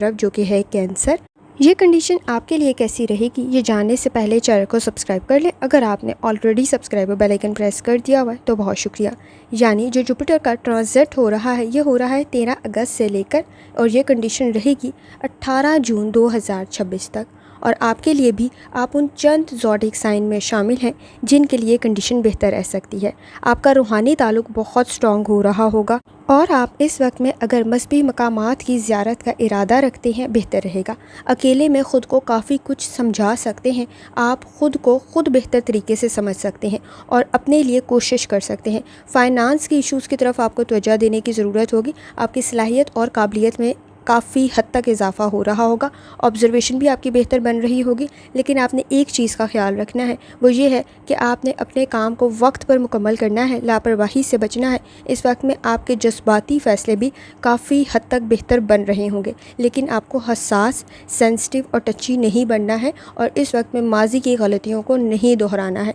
तरफ जो कि है कैंसर। ये कंडीशन आपके लिए कैसी रहेगी ये जानने से पहले चैनल को सब्सक्राइब कर लें। अगर आपने already subscribe bell icon press कर दिया हुआ है तो बहुत शुक्रिया। यानी जो जुपिटर का ट्रांजिट हो रहा है ये हो रहा है 13 अगस्त से लेकर, और ये कंडीशन रहेगी 18 जून 2026 तक। और आपके लिए भी आप उन चंद ज़ोडिक साइन में शामिल हैं जिनके लिए कंडीशन बेहतर रह सकती है। आपका रूहानी ताल्लुक़ बहुत स्ट्रॉन्ग हो रहा होगा और आप इस वक्त में अगर मज़हबी मकामात की ज़ियारत का इरादा रखते हैं बेहतर रहेगा। अकेले में ख़ुद को काफ़ी कुछ समझा सकते हैं, आप ख़ुद को ख़ुद बेहतर तरीके से समझ सकते हैं और अपने लिए कोशिश कर सकते हैं। फ़ाइनेंस के इश्यूज़ की तरफ आपको तवज्जो देने की ज़रूरत होगी। आपकी सलाहियत और काबिलियत में काफ़ी हद तक इजाफ़ा हो रहा होगा। ऑब्ज़र्वेशन भी आपकी बेहतर बन रही होगी। लेकिन आपने एक चीज़ का ख्याल रखना है, वो ये है कि आपने अपने काम को वक्त पर मुकम्मल करना है, लापरवाही से बचना है। इस वक्त में आपके जज्बाती फ़ैसले भी काफ़ी हद तक बेहतर बन रहे होंगे, लेकिन आपको हसास, सेंसिटिव और टची नहीं बनना है और इस वक्त में माजी की गलतियों को नहीं दोहराना है।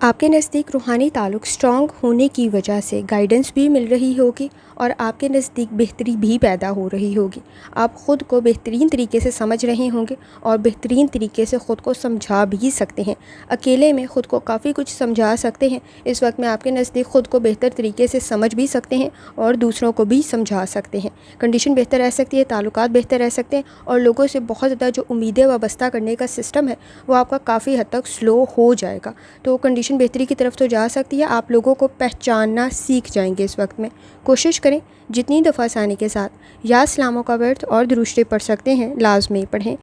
आपके नज़दीक रूहानी ताल्लुक़ स्ट्रॉन्ग होने की वजह से गाइडेंस भी मिल रही होगी और आपके नज़दीक बेहतरी भी पैदा हो रही होगी। आप ख़ुद को बेहतरीन तरीके से समझ रहे होंगे और बेहतरीन तरीके से ख़ुद को समझा भी सकते हैं। अकेले में ख़ुद को काफ़ी कुछ समझा सकते हैं। इस वक्त में आपके नज़दीक ख़ुद को बेहतर तरीके से समझ भी सकते हैं और दूसरों को भी समझा सकते हैं। कंडीशन बेहतर रह सकती है, ताल्लुकात बेहतर रह सकते हैं और लोगों से बहुत ज़्यादा जो उम्मीदें वाबस्ता करने का सिस्टम है वो आपका काफ़ी हद तक स्लो हो जाएगा। तो कंडीशन बेहतरी की तरफ तो जा सकती है। आप लोगों को पहचानना सीख जाएंगे। इस वक्त में कोशिश करें जितनी दफ़ा आसानी के साथ या सलामों का वर्त और दुरूद शरीफ पढ़ सकते हैं लाजमी पढ़ें।